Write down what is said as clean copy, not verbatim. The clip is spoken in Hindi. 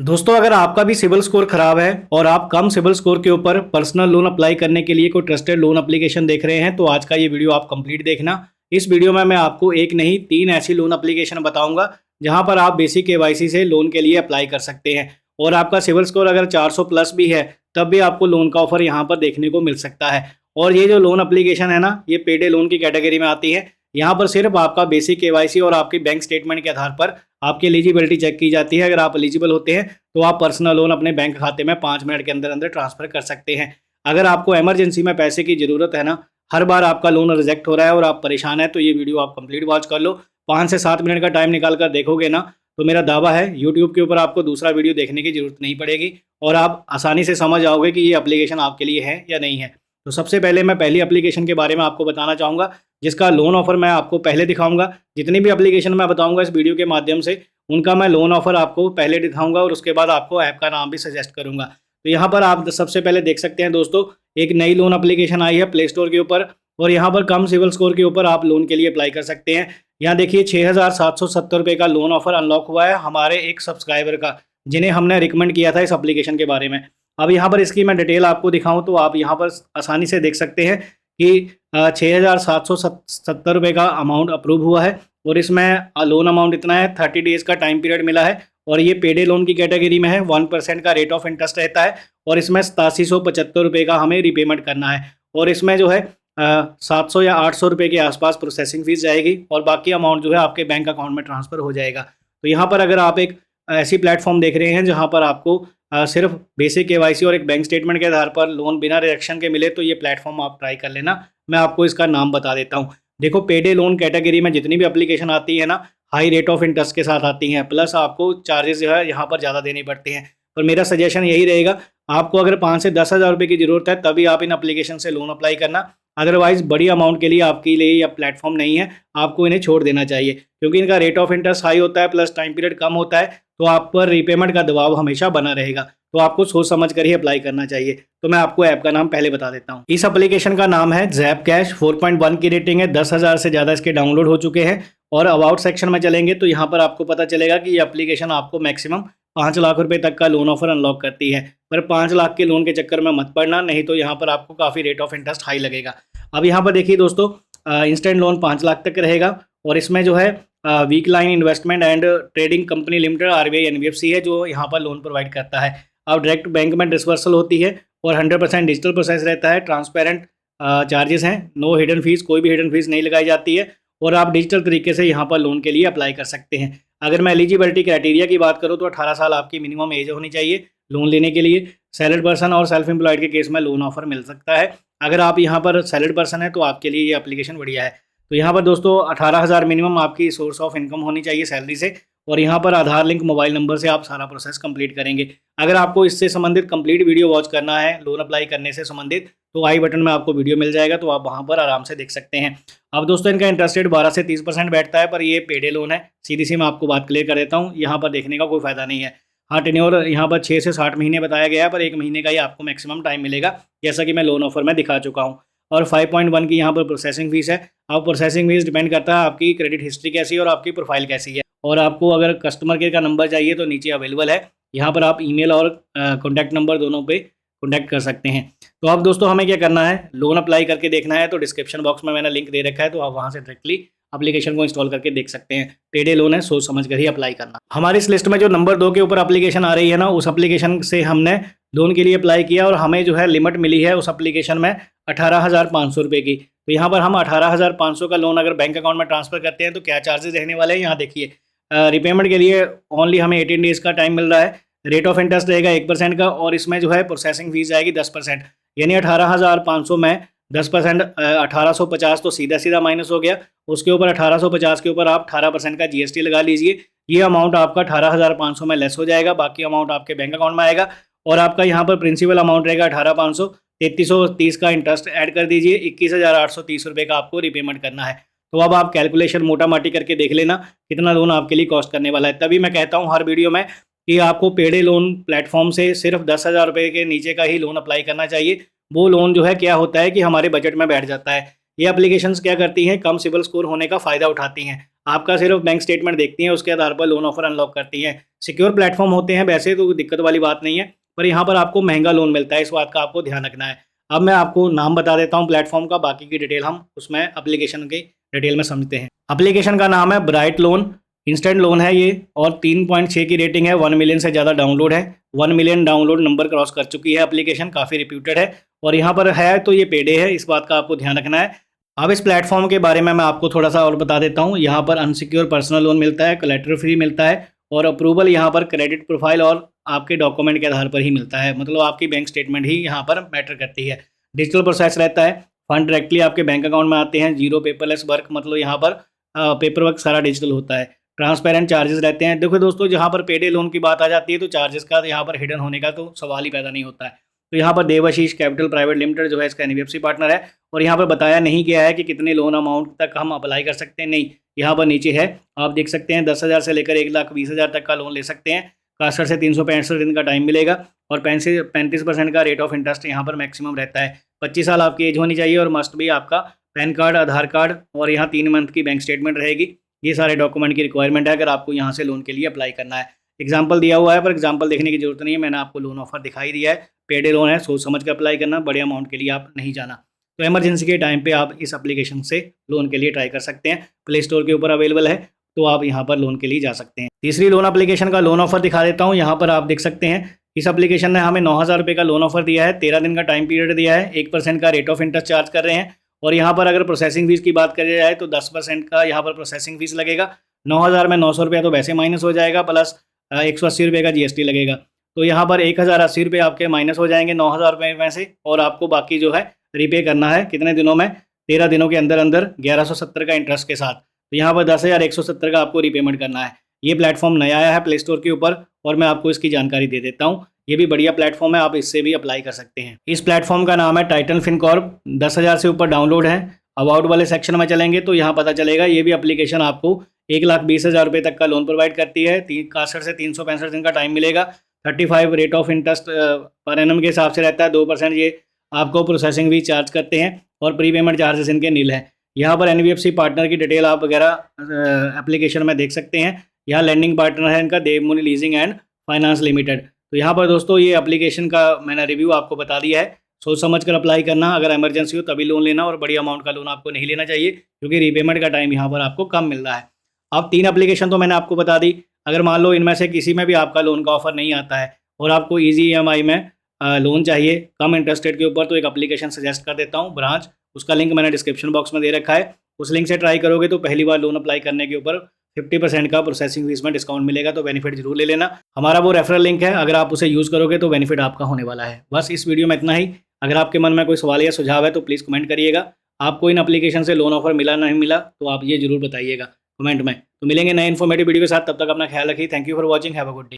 दोस्तों, अगर आपका भी सिबिल स्कोर खराब है और आप कम सिबिल स्कोर के ऊपर पर्सनल लोन अप्लाई करने के लिए कोई ट्रस्टेड लोन एप्लीकेशन देख रहे हैं तो आज का ये वीडियो आप कंप्लीट देखना। इस वीडियो में मैं आपको एक नहीं तीन ऐसी लोन एप्लीकेशन बताऊंगा जहां पर आप बेसिक केवाईसी से लोन के लिए अप्लाई कर सकते हैं। और आपका सिबिल स्कोर अगर 400 प्लस भी है तब भी आपको लोन का ऑफर यहाँ पर देखने को मिल सकता है। और ये जो लोन एप्लीकेशन है ना, ये पेडे लोन की कैटेगरी में आती है। यहाँ पर सिर्फ आपका बेसिक केवाईसी और आपकी बैंक स्टेटमेंट के आधार पर आपकी एलिजिबिलिटी चेक की जाती है। अगर आप एलिजिबल होते हैं तो आप पर्सनल लोन अपने बैंक खाते में 5 मिनट के अंदर अंदर ट्रांसफर कर सकते हैं। अगर आपको इमरजेंसी में पैसे की ज़रूरत है ना, हर बार आपका लोन रिजेक्ट हो रहा है और आप परेशान हैं, तो ये वीडियो आप कंप्लीट वॉच कर लो। 5 से 7 मिनट का टाइम निकाल कर देखोगे ना, तो मेरा दावा है यूट्यूब के ऊपर आपको दूसरा वीडियो देखने की जरूरत नहीं पड़ेगी और आप आसानी से समझ आओगे कि ये एप्लीकेशन आपके लिए है या नहीं है। तो सबसे पहले मैं पहली एप्लीकेशन के बारे में आपको बताना चाहूँगा जिसका लोन ऑफर मैं आपको पहले दिखाऊंगा। जितनी भी एप्लीकेशन मैं बताऊंगा इस वीडियो के माध्यम से, उनका मैं लोन ऑफर आपको पहले दिखाऊंगा और उसके बाद आपको ऐप का नाम भी सजेस्ट करूंगा। तो यहाँ पर आप सबसे पहले देख सकते हैं दोस्तों, एक नई लोन एप्लीकेशन आई है प्ले स्टोर के ऊपर और यहाँ पर कम सिविल स्कोर के ऊपर आप लोन के लिए अप्लाई कर सकते हैं। यहाँ देखिए 6,770 रुपये का लोन ऑफर अनलॉक हुआ है हमारे एक सब्सक्राइबर का, जिन्हें हमने रिकमेंड किया था इस एप्लीकेशन के बारे में। अब यहाँ पर इसकी मैं डिटेल आपको दिखाऊं तो आप यहाँ पर आसानी से देख सकते हैं कि 6,770 रुपये का अमाउंट अप्रूव हुआ है और इसमें लोन अमाउंट इतना है, 30 डेज़ का टाइम पीरियड मिला है और ये पेडे लोन की कैटेगरी में है। 1% का रेट ऑफ इंटरेस्ट रहता है और इसमें 8775 रुपये का हमें रिपेमेंट करना है। और इसमें जो है 700 या 800 रुपये के आसपास प्रोसेसिंग फीस जाएगी और बाकी अमाउंट जो है आपके बैंक अकाउंट में ट्रांसफ़र हो जाएगा। तो यहाँ पर अगर आप एक ऐसी प्लेटफॉर्म देख रहे हैं जहाँ पर आपको सिर्फ बेसिक केवाईसी और एक बैंक स्टेटमेंट के आधार पर लोन बिना रिजेक्शन के मिले, तो ये प्लेटफॉर्म आप ट्राई कर लेना। मैं आपको इसका नाम बता देता हूँ। देखो, पेडे लोन कैटेगरी में जितनी भी एप्लीकेशन आती है ना, हाई रेट ऑफ इंटरेस्ट के साथ आती हैं, प्लस आपको चार्जेस जो है यहाँ पर ज़्यादा देने पड़ते हैं। पर मेरा सजेशन यही रहेगा, आपको अगर 5 से 10 हज़ार रुपये की ज़रूरत है तभी आप इन एप्लीकेशन से लोन अप्लाई करना। अदरवाइज़ बड़ी अमाउंट के लिए आपके लिए यह प्लेटफॉर्म नहीं है, आपको इन्हें छोड़ देना चाहिए क्योंकि इनका रेट ऑफ इंटरेस्ट हाई होता है प्लस टाइम पीरियड कम होता है, तो आप पर रीपेमेंट का दबाव हमेशा बना रहेगा। तो आपको सोच समझ कर ही अप्लाई करना चाहिए। तो मैं आपको ऐप का नाम पहले बता देता हूँ। इस एप्लीकेशन का नाम है ज़ैप कैश। 4.1 की रेटिंग है, 10,000 से ज़्यादा इसके डाउनलोड हो चुके हैं। और अबाउट सेक्शन में चलेंगे तो यहाँ पर आपको पता चलेगा कि ये एप्लीकेशन आपको मैक्सिमम 5 लाख रुपए तक का लोन ऑफर अनलॉक करती है। पर 5 लाख के लोन के चक्कर में मत पड़ना, नहीं तो यहाँ पर आपको काफ़ी रेट ऑफ इंटरेस्ट हाई लगेगा। अब यहाँ पर देखिए दोस्तों, इंस्टेंट लोन 5 लाख तक रहेगा और इसमें जो है week line investment and trading company limited RBI NBFC है जो यहाँ पर लोन प्रोवाइड करता है। अब डायरेक्ट बैंक में डिसवर्सल होती है और 100% डिजिटल प्रोसेस रहता है। ट्रांसपेरेंट चार्जेस हैं, नो हिडन फीस, कोई भी हिडन फीस नहीं लगाई जाती है और आप डिजिटल तरीके से यहाँ पर लोन के लिए अप्लाई कर सकते हैं। अगर मैं एलिजिबिलिटी क्राइटेरिया की बात करूँ तो 18 साल आपकी मिनिमम एज होनी चाहिए लोन लेने के लिए। सैलरी पर्सन और सेल्फ एम्प्लॉयड के केस में लोन ऑफर मिल सकता है। अगर आप यहाँ पर सैलरी पर्सन है तो आपके लिए ये एप्लीकेशन बढ़िया है। तो यहाँ पर दोस्तों 18,000 मिनिमम आपकी सोर्स ऑफ इनकम होनी चाहिए सैलरी से और यहाँ पर आधार लिंक मोबाइल नंबर से आप सारा प्रोसेस कंप्लीट करेंगे। अगर आपको इससे संबंधित कंप्लीट वीडियो वॉच करना है लोन अप्लाई करने से संबंधित, तो आई बटन में आपको वीडियो मिल जाएगा, तो आप वहाँ पर आराम से देख सकते हैं। अब दोस्तों, इनका इंटरेस्ट रेट 12 से 30% बैठता है, पर ये पेडे लोन है। सीधी सी मैं आपको बात क्लियर कर देता हूँ, यहाँ पर देखने का कोई फायदा नहीं है। हाँ, टेन्योर यहाँ पर 6 से 60 महीने बताया गया है, पर 1 महीने का ही आपको मैक्सिमम टाइम मिलेगा, जैसा कि मैं लोन ऑफर में दिखा चुका हूँ। और 5.1 की यहाँ पर प्रोसेसिंग फीस है। अब प्रोसेसिंग फीस डिपेंड करता है आपकी क्रेडिट हिस्ट्री कैसी है और आपकी प्रोफाइल कैसी है। और आपको अगर कस्टमर केयर का नंबर चाहिए तो नीचे अवेलेबल है, यहाँ पर आप ईमेल और कॉन्टैक्ट नंबर दोनों पे कॉन्टैक्ट कर सकते हैं। तो अब दोस्तों, हमें क्या करना है, लोन अप्लाई करके देखना है, तो डिस्क्रिप्शन बॉक्स में मैंने लिंक दे रखा है, तो आप वहाँ से डायरेक्टली एप्लीकेशन को इंस्टॉल करके देख सकते हैं। पेडे लोन है, सोच समझ कर ही अप्लाई करना। हमारी इस लिस्ट में जो नंबर 2 के ऊपर एप्लीकेशन आ रही है ना, उस एप्लीकेशन से हमने लोन के लिए अप्लाई किया और हमें जो है लिमिट मिली है उस एप्लीकेशन में 18,500 रुपये की। तो यहाँ पर हम 18,500 का लोन अगर बैंक अकाउंट में ट्रांसफ़र करते हैं तो क्या चार्जेस रहने वाले हैं, यहाँ देखिए। रिपेमेंट के लिए ओनली हमें 18 डेज़ का टाइम मिल रहा है। रेट ऑफ इंटरेस्ट रहेगा 1% का और इसमें जो है प्रोसेसिंग फीस जाएगी 10%। यानी 18,500 में 10% 1850 तो सीधा सीधा माइनस हो गया। उसके ऊपर 1850 के ऊपर आप 18% का जीएसटी लगा लीजिए। ये अमाउंट आपका 18,500 में लेस हो जाएगा, बाकी अमाउंट आपके बैंक अकाउंट में आएगा। और आपका यहाँ पर प्रिंसिपल अमाउंट रहेगा 18,500, 3330 का इंटरेस्ट ऐड कर दीजिए, 21,830 रुपये का आपको रिपेमेंट करना है। तो अब आप कैलकुलेशन मोटा माटी करके देख लेना कितना लोन आपके लिए कॉस्ट करने वाला है। तभी मैं कहता हूँ हर वीडियो में कि आपको पेडे लोन प्लेटफॉर्म से सिर्फ 10,000 रुपये के नीचे का ही लोन अप्लाई करना चाहिए। वो लोन जो है क्या होता है कि हमारे बजट में बैठ जाता है। ये एप्लीकेशंस क्या करती हैं, कम सिबिल स्कोर होने का फ़ायदा उठाती हैं। आपका सिर्फ बैंक स्टेटमेंट देखती हैं, उसके आधार पर लोन ऑफर अनलॉक करती हैं। सिक्योर प्लेटफॉर्म होते हैं वैसे तो दिक्कत वाली बात नहीं है, पर यहाँ पर आपको महंगा लोन मिलता है, इस बात का आपको ध्यान रखना है। अब मैं आपको नाम बता देता हूँ प्लेटफॉर्म का, बाकी की डिटेल हम उसमें एप्लीकेशन की डिटेल में समझते हैं। एप्लीकेशन का नाम है ब्राइट लोन, इंस्टेंट लोन है ये और 3.6 की रेटिंग है, 1 मिलियन से ज़्यादा डाउनलोड है। 1 मिलियन डाउनलोड नंबर क्रॉस कर चुकी है एप्लीकेशन, काफ़ी रिप्यूटेड है और यहाँ पर है तो ये पेडे है, इस बात का आपको ध्यान रखना है। अब इस प्लेटफॉर्म के बारे में मैं आपको थोड़ा सा और बता देता हूँ। यहाँ पर अनसिक्योर पर्सनल लोन मिलता है, कोलैटरल फ्री मिलता है और अप्रूवल यहाँ पर क्रेडिट प्रोफाइल और आपके डॉक्यूमेंट के आधार पर ही मिलता है, मतलब आपकी बैंक स्टेटमेंट ही यहाँ पर मैटर करती है। डिजिटल प्रोसेस रहता है, फंड डायरेक्टली आपके बैंक अकाउंट में आते हैं, जीरो पेपरलेस वर्क, मतलब यहाँ पर पेपर वर्क सारा डिजिटल होता है। ट्रांसपेरेंट चार्जेस रहते हैं। देखो दोस्तों, जहाँ पर पेडे लोन की बात आ जाती है तो चार्जेस का यहाँ पर हिडन होने का तो सवाल ही पैदा नहीं होता है। तो यहाँ पर देवाशीष कैपिटल प्राइवेट लिमिटेड जो है इसका एनबीएफसी पार्टनर है और यहाँ पर बताया नहीं गया है कि कितने लोन अमाउंट तक हम अप्लाई कर सकते हैं, नहीं, यहाँ पर नीचे है, आप देख सकते हैं 10,000 से लेकर 1,20,000 तक का लोन ले सकते हैं। कास्टर से 365 दिन का टाइम मिलेगा और 35% का रेट ऑफ इंटरेस्ट यहाँ पर मैक्सिमम रहता है। 25 साल आपकी एज होनी चाहिए और मस्ट भी आपका पैन कार्ड, आधार कार्ड और यहाँ 3 मंथ की बैंक स्टेटमेंट रहेगी। ये सारे डॉक्यूमेंट की रिक्वायरमेंट है अगर आपको यहाँ से लोन के लिए अप्लाई करना है। एग्जाम्पल दिया हुआ है पर एग्जाम्पल देखने की जरूरत नहीं है, मैंने आपको लोन ऑफर दिखाई दिया है। पेडे लोन है, सोच समझ कर अप्लाई करना, बड़े अमाउंट के लिए आप नहीं जाना। तो इमरजेंसी के टाइम पे आप इस एप्लीकेशन से लोन के लिए ट्राई कर सकते हैं। प्ले स्टोर के ऊपर अवेलेबल है, तो आप यहाँ पर लोन के लिए जा सकते हैं। तीसरी लोन एप्लीकेशन का लोन ऑफर दिखा देता हूँ। यहाँ पर आप देख सकते हैं इस एप्लीकेशन ने हमें 9,000 रुपये का लोन ऑफर दिया है, 13 दिन का टाइम पीरियड दिया है, 1% का रेट ऑफ इंटरेस्ट चार्ज कर रहे हैं और यहाँ पर अगर प्रोसेसिंग फीस की बात करी जाए तो 10% का यहाँ पर प्रोसेसिंग फीस लगेगा। 9,000 में 900 रुपया तो वैसे माइनस हो जाएगा, प्लस 180 रुपये का जीएसटी लगेगा, तो यहाँ पर 1,080 रुपये आपके माइनस हो जाएंगे 9,000 रुपये में से और आपको बाकी जो है रीपे करना है कितने दिनों में, 13 दिनों के अंदर अंदर 1170 का इंटरेस्ट के साथ। तो यहाँ पर 10,170 का आपको रीपेमेंट करना है। ये प्लेटफॉर्म नया आया है प्ले स्टोर के ऊपर और मैं आपको इसकी जानकारी दे देता हूँ। ये भी बढ़िया प्लेटफॉर्म है, आप इससे भी अप्लाई कर सकते हैं। इस प्लेटफॉर्म का नाम है टाइटन फिनकॉर्प, 10,000 से ऊपर डाउनलोड है। अबाउट वाले सेक्शन में चलेंगे तो यहाँ पता चलेगा ये भी एप्लीकेशन आपको 1,20,000 रुपये तक का लोन प्रोवाइड करती है। 61 से 365 दिन का टाइम मिलेगा। 35 rate of interest per annum के हिसाब से रहता है, 2% ये आपको प्रोसेसिंग भी चार्ज करते हैं और प्री पेमेंट चार्जेस इनके नील है। यहाँ पर एनबीएफसी पार्टनर की डिटेल आप वगैरह एप्लीकेशन में देख सकते हैं। यहाँ लैंडिंग पार्टनर है इनका Devmuni leasing and finance limited. तो यहाँ पर दोस्तों ये एप्लीकेशन का मैंने रिव्यू आपको बता दिया है। सोच समझ कर अप्लाई करना, अगर इमरजेंसी हो तभी लोन लेना और बड़ी अमाउंट का लोन आपको नहीं लेना चाहिए क्योंकि रीपेमेंट का टाइम यहाँ पर आपको कम मिल रहा है। अब 3 एप्लीकेशन तो मैंने आपको बता दी। अगर मान लो इनमें से किसी में भी आपका लोन का ऑफर नहीं आता है और आपको ईजी ईएमआई में लोन चाहिए कम इंटरेस्ट रेट के ऊपर, तो एक एप्लीकेशन सजेस्ट कर देता हूँ, ब्रांच। उसका लिंक मैंने डिस्क्रिप्शन बॉक्स में दे रखा है। उस लिंक से ट्राई करोगे तो पहली बार लोन अप्लाई करने के ऊपर 50% का प्रोसेसिंग फीस में डिस्काउंट मिलेगा, तो बेनिफिट जरूर ले लेना। हमारा वो रेफरल लिंक है, अगर आप उसे यूज़ करोगे तो बेनिफिट आपका होने वाला है। बस इस वीडियो में इतना ही। अगर आपके मन में कोई सवाल या सुझाव है तो प्लीज़ कमेंट करिएगा। आपको इन एप्लीकेशन से लोन ऑफर मिला नहीं मिला तो आप ये जरूर बताइएगा कमेंट में। तो मिलेंगे नए इन्फॉर्मेटिव वीडियो के साथ, तब तक अपना ख्याल रखिए। Thank you for watching, have a good day.